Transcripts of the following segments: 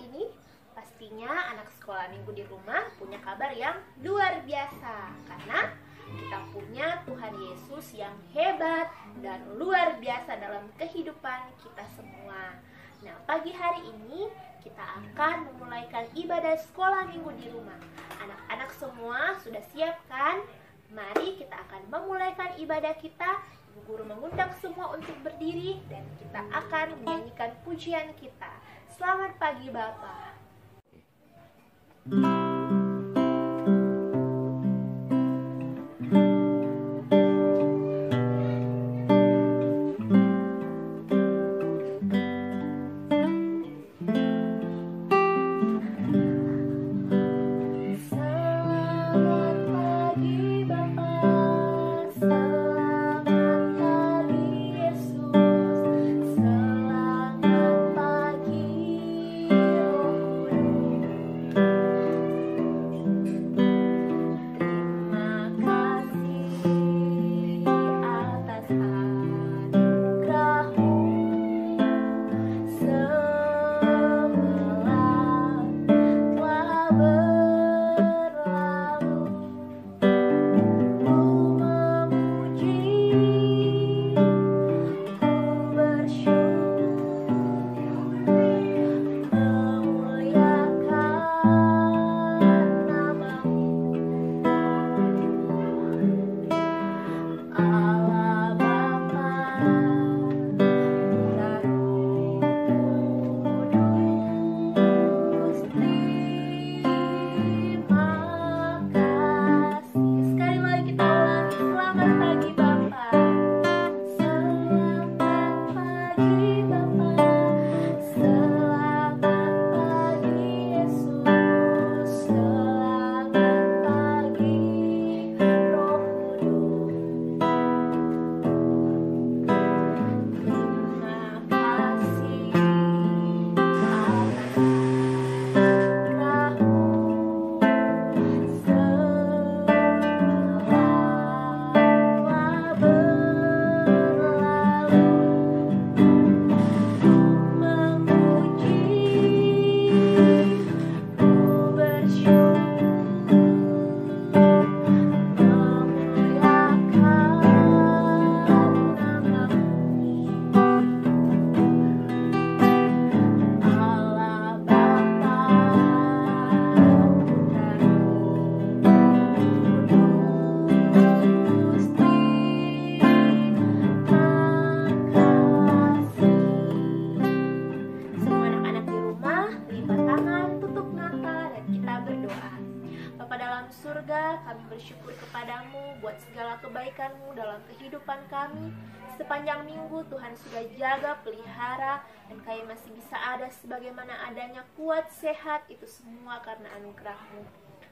ini? Pastinya anak sekolah minggu di rumah punya kabar yang luar biasa, karena kita punya Tuhan Yesus yang hebat dan luar biasa dalam kehidupan kita semua. Nah, pagi hari ini kita akan memulaikan ibadah sekolah minggu di rumah. Anak-anak semua sudah siap kan? Mari kita akan memulaikan ibadah kita. Ibu guru mengundang semua untuk berdiri dan kita akan menyanyikan pujian kita. Selamat pagi Bapak. Kami bersyukur kepadamu buat segala kebaikanmu dalam kehidupan kami. Sepanjang minggu Tuhan sudah jaga, pelihara, dan kami masih bisa ada sebagaimana adanya, kuat, sehat, itu semua karena anugerah-Mu.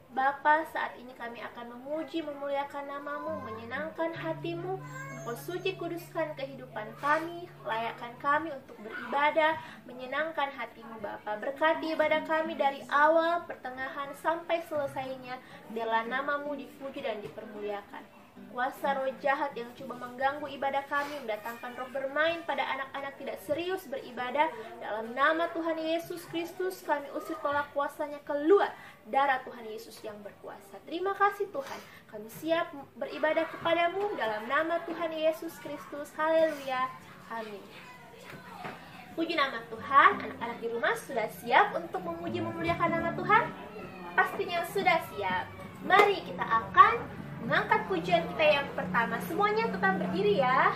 Bapa, saat ini kami akan memuji, memuliakan nama-Mu, menyenangkan hati-Mu. Engkau suci kuduskan kehidupan kami, layakkan kami untuk beribadah, menyenangkan hati-Mu Bapa. Berkati ibadah kami dari awal, pertengahan, sampai selesainya. Biarlah nama-Mu dipuji dan dipermuliakan. Kuasa roh jahat yang coba mengganggu ibadah kami, mendatangkan roh bermain pada anak-anak tidak serius beribadah, dalam nama Tuhan Yesus Kristus kami usir tolak kuasanya keluar. Darah Tuhan Yesus yang berkuasa. Terima kasih Tuhan, kami siap beribadah kepadamu dalam nama Tuhan Yesus Kristus. Haleluya, amin. Puji nama Tuhan. Anak-anak di rumah sudah siap untuk memuji memuliakan nama Tuhan? Pastinya sudah siap. Mari kita akan mengangkat pujian kita yang pertama. Semuanya tetap berdiri ya.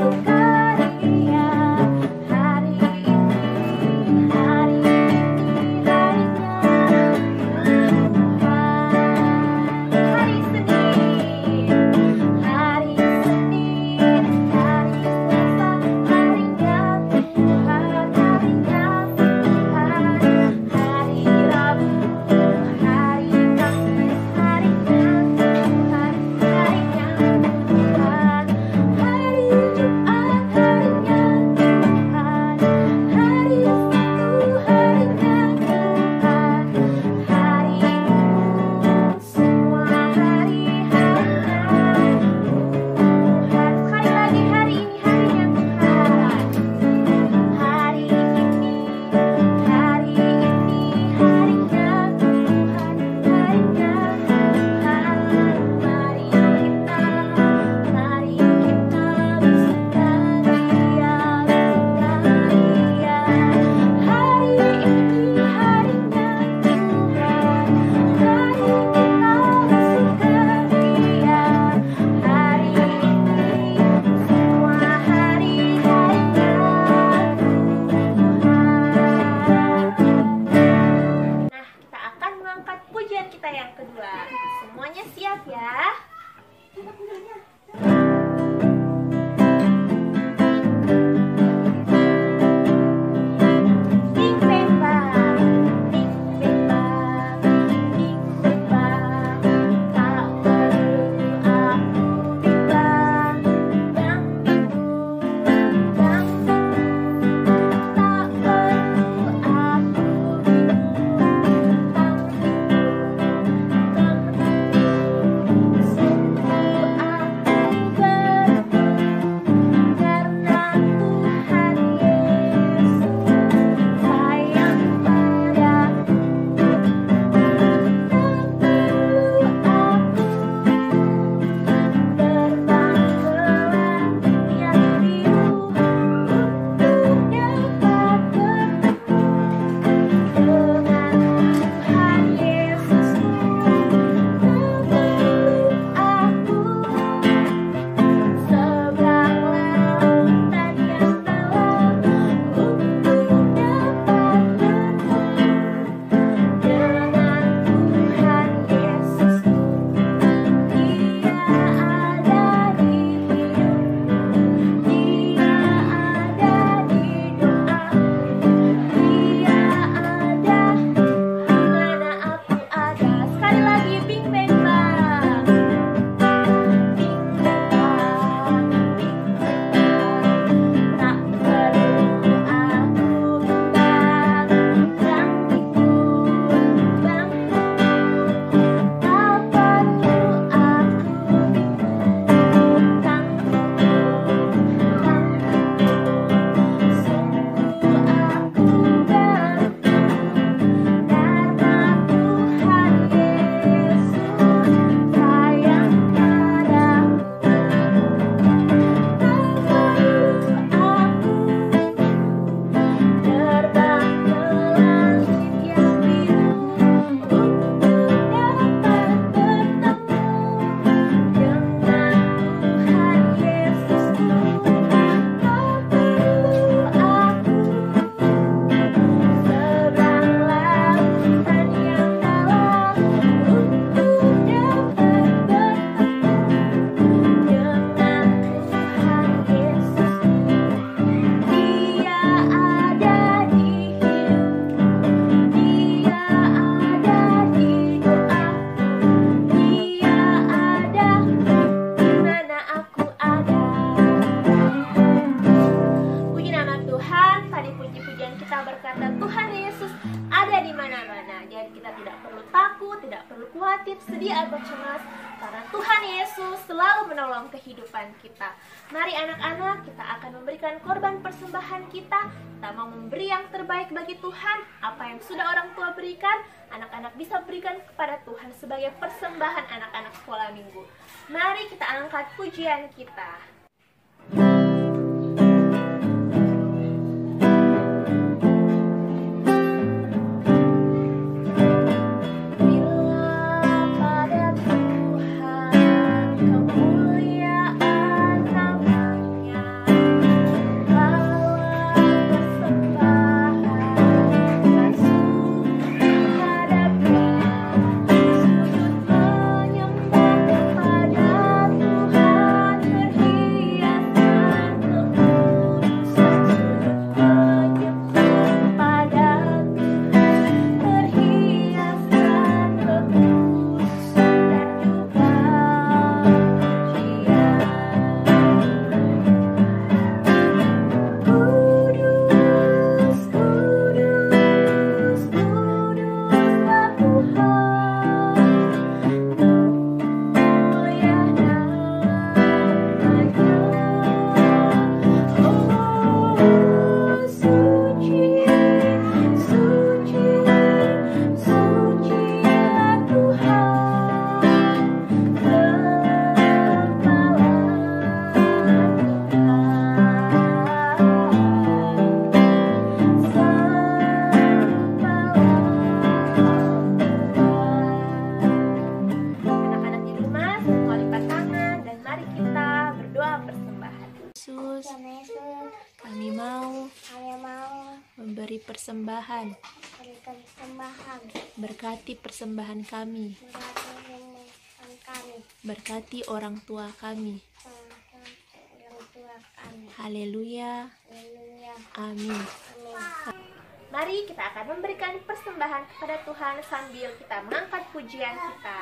So kita tidak perlu takut, tidak perlu khawatir, sedih atau cemas, karena Tuhan Yesus selalu menolong kehidupan kita. Mari anak-anak, kita akan memberikan korban persembahan kita. Kita mau memberi yang terbaik bagi Tuhan. Apa yang sudah orang tua berikan, anak-anak bisa berikan kepada Tuhan sebagai persembahan anak-anak sekolah minggu. Mari kita angkat pujian kita. Kami mau memberi persembahan. Berkati persembahan kami. Berkati orang tua kami. Haleluya. Amin. Mari kita akan memberikan persembahan kepada Tuhan sambil kita mengangkat pujian kita.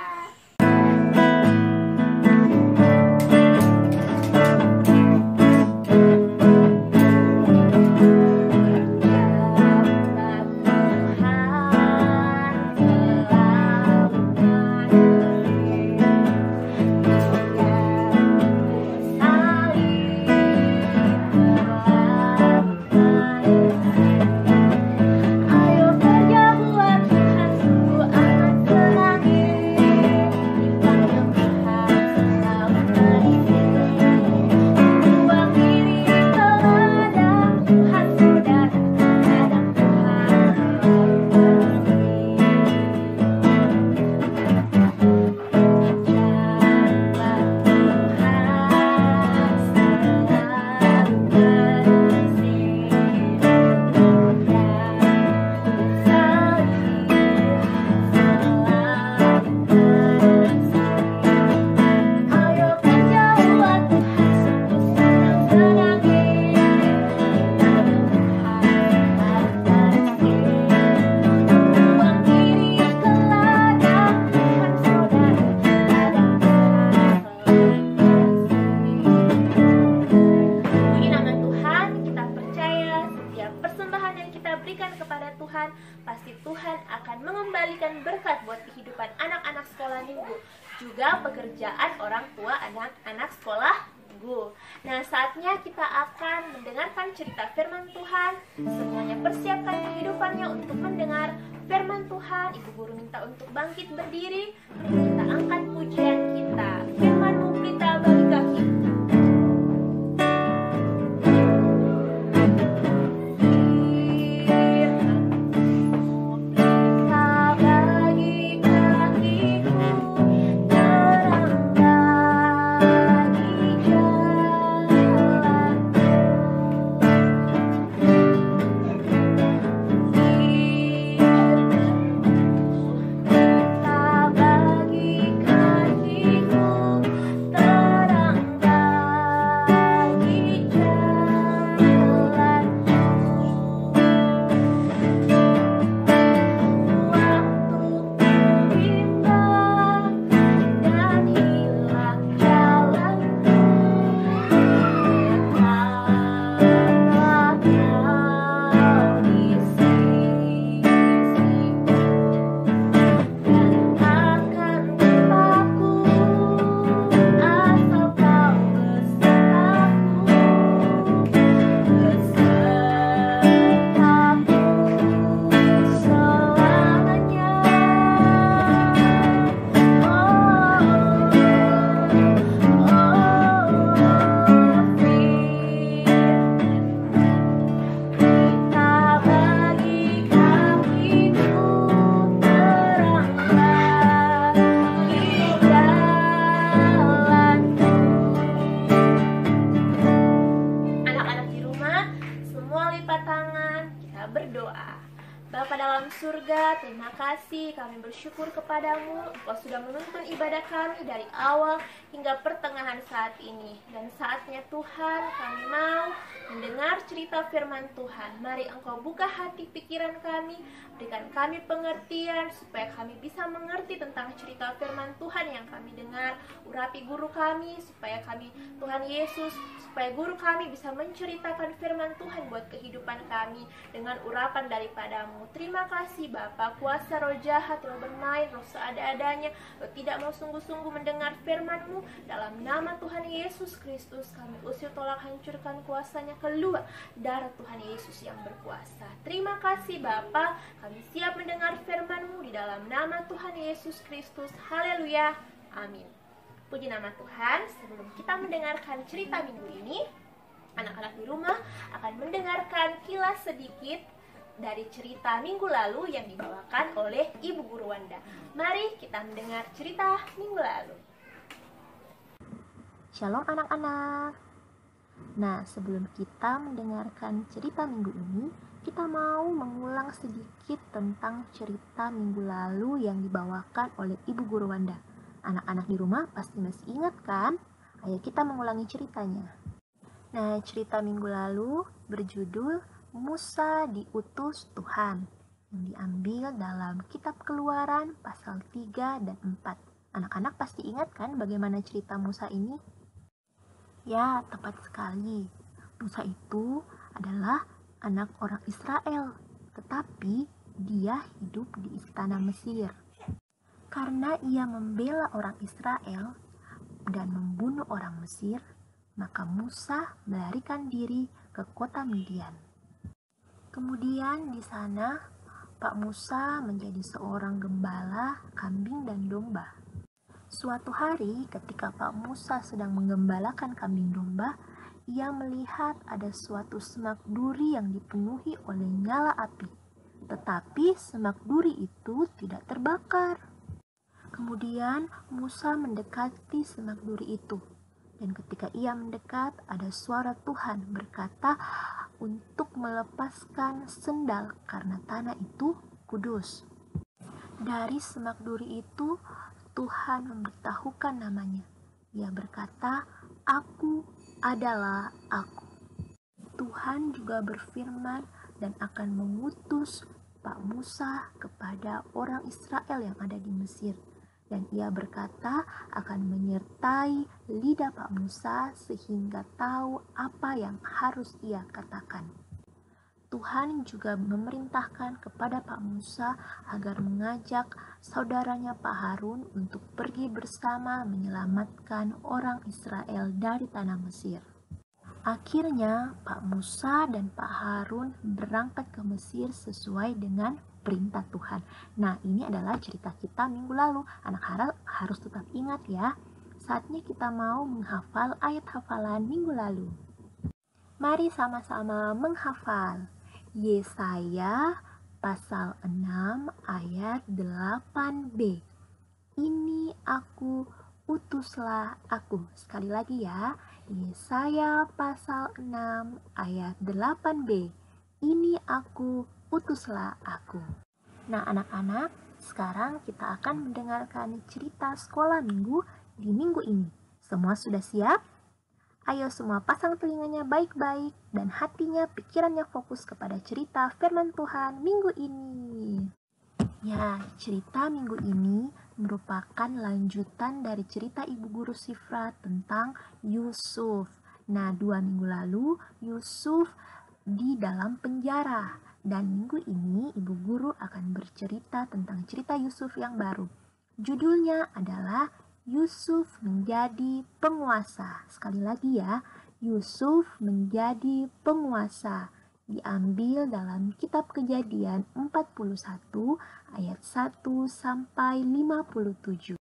Pasti Tuhan akan mengembalikan berkat buat kehidupan anak-anak sekolah minggu, juga pekerjaan orang tua anak-anak sekolah minggu. Nah, saatnya kita akan mendengarkan cerita firman Tuhan. Semuanya persiapkan kehidupannya untuk mendengar firman Tuhan. Ibu guru minta untuk bangkit berdiri. Kita angkat pujian kita. Firman-Mu pelita bagi kaki. Bagi kaki Bapa, terima kasih. Kami bersyukur kepadamu. Engkau sudah menuntun ibadah kami dari awal hingga pertengahan saat ini. Dan saatnya Tuhan, kami mau mendengar cerita firman Tuhan. Mari Engkau buka hati pikiran kami, berikan kami pengertian supaya kami bisa mengerti tentang cerita firman Tuhan yang kami dengar. Urapi guru kami supaya kami, Tuhan Yesus, supaya guru kami bisa menceritakan firman Tuhan buat kehidupan kami dengan urapan daripadamu. Terima kasih Bapa, kuasa roh jahat, roh bermain, roh seada-adanya, roh tidak mau sungguh-sungguh mendengar firman-Mu. Dalam nama Tuhan Yesus Kristus kami usir, tolak, hancurkan kuasanya, keluar darah Tuhan Yesus yang berkuasa. Terima kasih Bapa, kami siap mendengar firman-Mu di dalam nama Tuhan Yesus Kristus. Haleluya, amin. Puji nama Tuhan. Sebelum kita mendengarkan cerita minggu ini, anak-anak di rumah akan mendengarkan kilas sedikit dari cerita minggu lalu yang dibawakan oleh Ibu Guru Wanda. Mari kita mendengar cerita minggu lalu. Shalom anak-anak. Nah, sebelum kita mendengarkan cerita minggu ini, kita mau mengulang sedikit tentang cerita minggu lalu yang dibawakan oleh Ibu Guru Wanda. Anak-anak di rumah pasti masih ingat kan? Ayo kita mengulangi ceritanya. Nah, cerita minggu lalu berjudul Musa diutus Tuhan, yang diambil dalam kitab Keluaran pasal 3 dan 4. Anak-anak pasti ingat kan bagaimana cerita Musa ini? Ya, tepat sekali. Musa itu adalah anak orang Israel, tetapi dia hidup di istana Mesir. Karena ia membela orang Israel dan membunuh orang Mesir, maka Musa melarikan diri ke kota Midian. Kemudian di sana, Pak Musa menjadi seorang gembala kambing dan domba. Suatu hari ketika Pak Musa sedang menggembalakan kambing domba, ia melihat ada suatu semak duri yang dipenuhi oleh nyala api. Tetapi semak duri itu tidak terbakar. Kemudian Musa mendekati semak duri itu. Dan ketika ia mendekat, ada suara Tuhan berkata untuk melepaskan sendal karena tanah itu kudus. Dari semak duri itu, Tuhan memberitahukan namanya. Ia berkata, "Aku adalah Aku." Tuhan juga berfirman dan akan mengutus Pak Musa kepada orang Israel yang ada di Mesir. Dan ia berkata akan menyertai lidah Pak Musa sehingga tahu apa yang harus ia katakan. Tuhan juga memerintahkan kepada Pak Musa agar mengajak saudaranya Pak Harun untuk pergi bersama menyelamatkan orang Israel dari tanah Mesir. Akhirnya Pak Musa dan Pak Harun berangkat ke Mesir sesuai dengan perintah Tuhan. Nah, ini adalah cerita kita minggu lalu. Anak harus tetap ingat ya. Saatnya kita mau menghafal ayat hafalan minggu lalu. Mari sama-sama menghafal. Yesaya pasal 6 ayat 8b. Ini aku, utuslah aku. Sekali lagi ya. Yesaya pasal 6 ayat 8b. Ini aku, utuslah aku. Nah anak-anak, sekarang kita akan mendengarkan cerita sekolah minggu di minggu ini. Semua sudah siap? Ayo semua pasang telinganya baik-baik dan hatinya, pikirannya fokus kepada cerita firman Tuhan minggu ini. Ya, cerita minggu ini merupakan lanjutan dari cerita Ibu Guru Sifra tentang Yusuf. Nah, 2 minggu lalu Yusuf di dalam penjara. Dan minggu ini Ibu Guru akan bercerita tentang cerita Yusuf yang baru. Judulnya adalah Yusuf menjadi penguasa. Sekali lagi ya, Yusuf menjadi penguasa. Diambil dalam kitab Kejadian 41 ayat 1 sampai 57.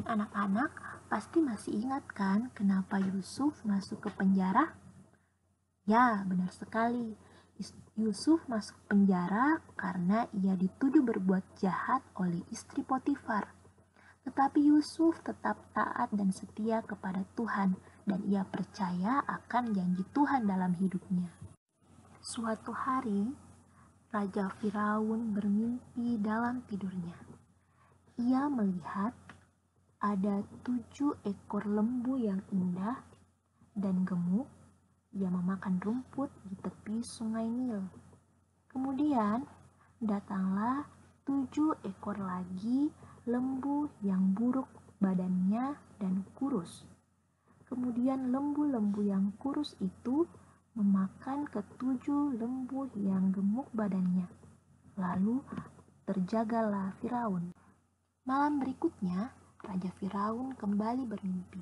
Anak-anak pasti masih ingat kan kenapa Yusuf masuk ke penjara? Ya, benar sekali. Yusuf masuk penjara karena ia dituduh berbuat jahat oleh istri Potifar. Tetapi Yusuf tetap taat dan setia kepada Tuhan dan ia percaya akan janji Tuhan dalam hidupnya. Suatu hari, Raja Firaun bermimpi dalam tidurnya. Ia melihat ada 7 ekor lembu yang indah dan gemuk. Ia memakan rumput di tepi sungai Nil. Kemudian datanglah 7 ekor lagi lembu yang buruk badannya dan kurus. Kemudian lembu-lembu yang kurus itu memakan ke-7 lembu yang gemuk badannya. Lalu terjagalah Firaun. Malam berikutnya, Raja Firaun kembali bermimpi.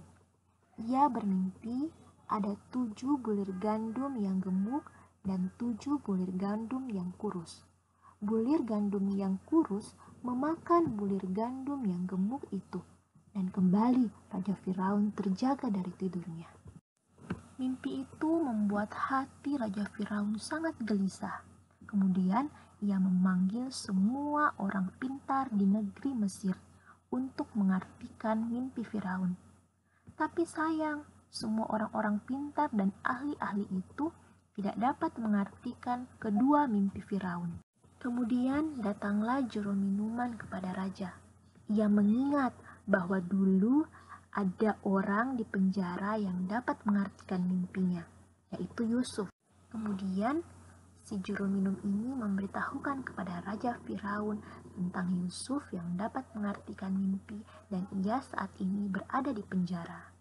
Ia bermimpi ada 7 bulir gandum yang gemuk dan 7 bulir gandum yang kurus. Bulir gandum yang kurus memakan bulir gandum yang gemuk itu. Dan kembali Raja Firaun terjaga dari tidurnya. Mimpi itu membuat hati Raja Firaun sangat gelisah. Kemudian ia memanggil semua orang pintar di negeri Mesir untuk mengartikan mimpi Firaun. Tapi sayang, semua orang-orang pintar dan ahli-ahli itu tidak dapat mengartikan kedua mimpi Firaun. Kemudian datanglah juru minuman kepada raja. Ia mengingat bahwa dulu ada orang di penjara yang dapat mengartikan mimpinya, yaitu Yusuf. Kemudian si juru minum ini memberitahukan kepada Raja Firaun tentang Yusuf yang dapat mengartikan mimpi dan ia saat ini berada di penjara.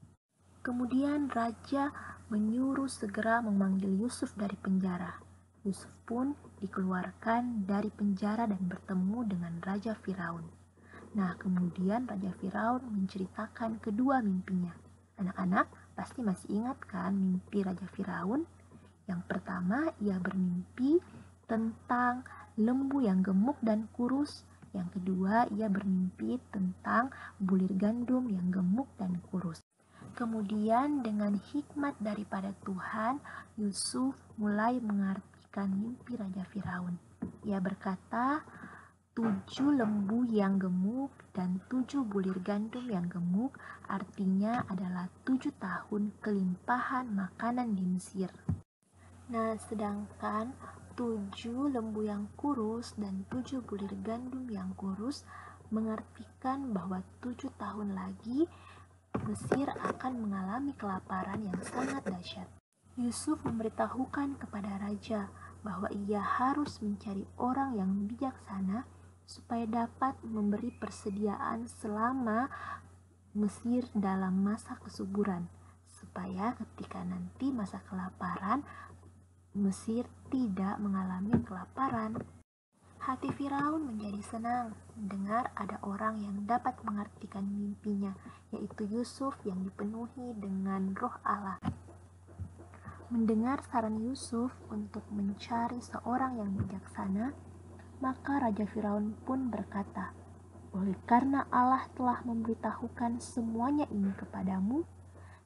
Kemudian raja menyuruh segera memanggil Yusuf dari penjara. Yusuf pun dikeluarkan dari penjara dan bertemu dengan Raja Firaun. Nah, kemudian Raja Firaun menceritakan kedua mimpinya. Anak-anak pasti masih ingat kan mimpi Raja Firaun? Yang pertama, ia bermimpi tentang lembu yang gemuk dan kurus. Yang kedua, ia bermimpi tentang bulir gandum yang gemuk dan kurus. Kemudian dengan hikmat daripada Tuhan, Yusuf mulai mengartikan mimpi Raja Firaun. Ia berkata, 7 lembu yang gemuk dan 7 bulir gandum yang gemuk artinya adalah 7 tahun kelimpahan makanan di Mesir. Nah, sedangkan 7 lembu yang kurus dan 7 bulir gandum yang kurus mengartikan bahwa 7 tahun lagi Mesir akan mengalami kelaparan yang sangat dahsyat. Yusuf memberitahukan kepada raja bahwa ia harus mencari orang yang bijaksana supaya dapat memberi persediaan selama Mesir dalam masa kesuburan, supaya ketika nanti masa kelaparan, Mesir tidak mengalami kelaparan. Hati Firaun menjadi senang mendengar ada orang yang dapat mengartikan mimpinya, yaitu Yusuf yang dipenuhi dengan roh Allah. Mendengar saran Yusuf untuk mencari seorang yang bijaksana, maka Raja Firaun pun berkata, "Oleh karena Allah telah memberitahukan semuanya ini kepadamu,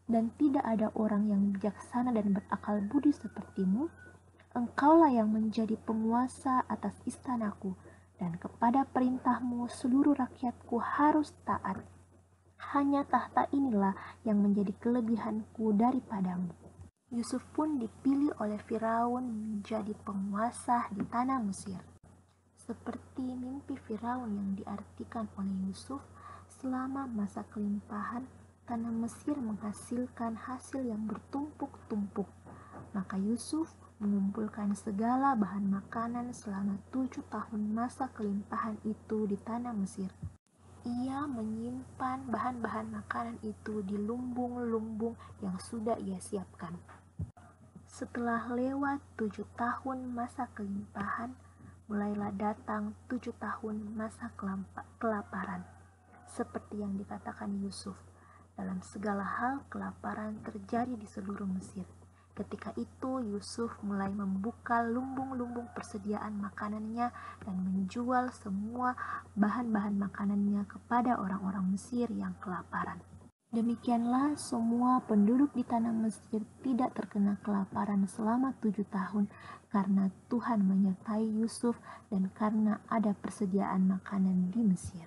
dan tidak ada orang yang bijaksana dan berakal budi sepertimu, engkaulah yang menjadi penguasa atas istanaku, dan kepada perintahmu seluruh rakyatku harus taat. Hanya tahta inilah yang menjadi kelebihanku daripadamu." Yusuf pun dipilih oleh Firaun menjadi penguasa di tanah Mesir. Seperti mimpi Firaun yang diartikan oleh Yusuf, selama masa kelimpahan, tanah Mesir menghasilkan hasil yang bertumpuk-tumpuk. Maka Yusuf mengumpulkan segala bahan makanan selama 7 tahun masa kelimpahan itu di tanah Mesir. Ia menyimpan bahan-bahan makanan itu di lumbung-lumbung yang sudah ia siapkan. Setelah lewat 7 tahun masa kelimpahan, mulailah datang 7 tahun masa kelaparan. Seperti yang dikatakan Yusuf, dalam segala hal kelaparan terjadi di seluruh Mesir. Ketika itu Yusuf mulai membuka lumbung-lumbung persediaan makanannya dan menjual semua bahan-bahan makanannya kepada orang-orang Mesir yang kelaparan. Demikianlah semua penduduk di tanah Mesir tidak terkena kelaparan selama 7 tahun karena Tuhan menyertai Yusuf dan karena ada persediaan makanan di Mesir.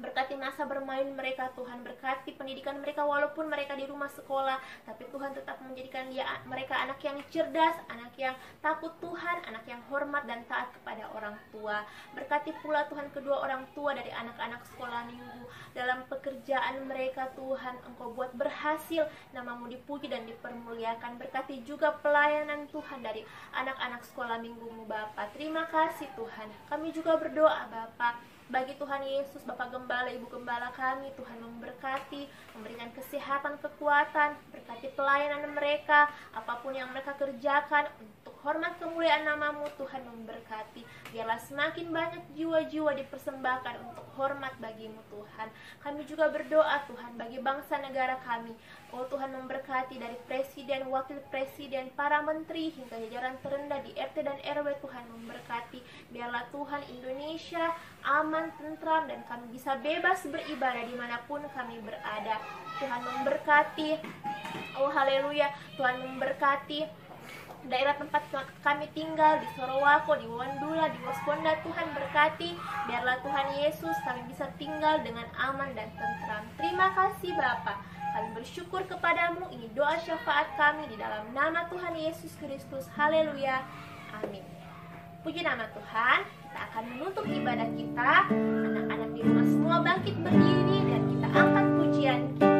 Berkati masa bermain mereka Tuhan, berkati pendidikan mereka walaupun mereka di rumah sekolah, tapi Tuhan tetap menjadikan mereka anak yang cerdas, anak yang takut Tuhan, anak yang hormat dan taat kepada orang tua. Berkati pula Tuhan kedua orang tua dari anak-anak sekolah minggu dalam pekerjaan mereka Tuhan, Engkau buat berhasil, namamu dipuji dan dipermuliakan. Berkati juga pelayanan Tuhan dari anak-anak sekolah minggumu Bapa. Terima kasih Tuhan. Kami juga berdoa Bapa bagi Tuhan Yesus, Bapak Gembala, Ibu Gembala kami, Tuhan memberkati, memberikan kesehatan, kekuatan, berkati pelayanan mereka, apapun yang mereka kerjakan, untuk hormat kemuliaan namamu Tuhan memberkati. Biarlah semakin banyak jiwa-jiwa dipersembahkan untuk hormat bagimu Tuhan. Kami juga berdoa Tuhan bagi bangsa negara kami. Oh Tuhan memberkati dari presiden, wakil presiden, para menteri, hingga jajaran terendah di RT dan RW. Tuhan memberkati. Biarlah Tuhan Indonesia aman, tentram, dan kami bisa bebas beribadah dimanapun kami berada. Tuhan memberkati. Oh haleluya. Tuhan memberkati daerah tempat kami tinggal, di Sorowako, di Wandula, di Wasponda. Tuhan berkati. Biarlah Tuhan Yesus kami bisa tinggal dengan aman dan tentram. Terima kasih Bapa. Kami bersyukur kepadamu. Ini doa syafaat kami di dalam nama Tuhan Yesus Kristus. Haleluya. Amin. Puji nama Tuhan. Kita akan menutup ibadah kita. Anak-anak di rumah semua bangkit berdiri dan kita angkat pujian kita.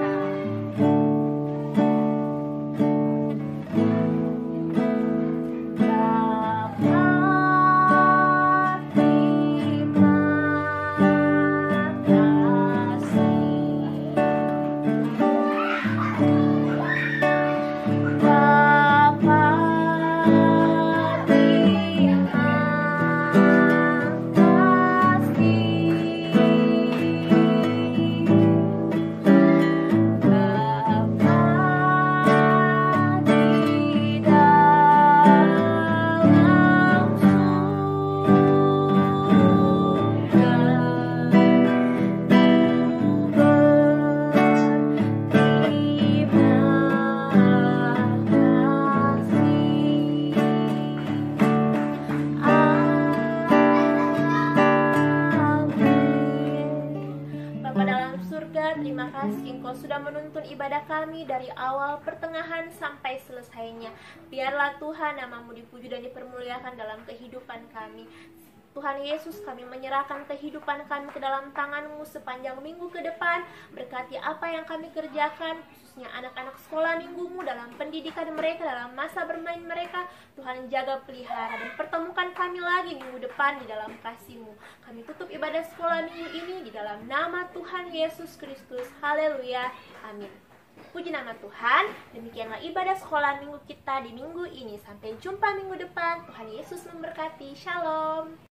Terima kasih Engkau sudah menuntun ibadah kami dari awal, pertengahan, sampai selesainya. Biarlah Tuhan namamu dipuji dan dipermuliakan dalam kehidupan kami. Tuhan Yesus, kami menyerahkan kehidupan kami ke dalam tangan-Mu sepanjang minggu ke depan. Berkati apa yang kami kerjakan, khususnya anak-anak sekolah minggu-Mu dalam pendidikan mereka, dalam masa bermain mereka. Tuhan jaga pelihara dan pertemukan kami lagi minggu depan di dalam kasih-Mu. Kami tutup ibadah sekolah minggu ini di dalam nama Tuhan Yesus Kristus. Haleluya. Amin. Puji nama Tuhan. Demikianlah ibadah sekolah minggu kita di minggu ini. Sampai jumpa minggu depan. Tuhan Yesus memberkati. Shalom.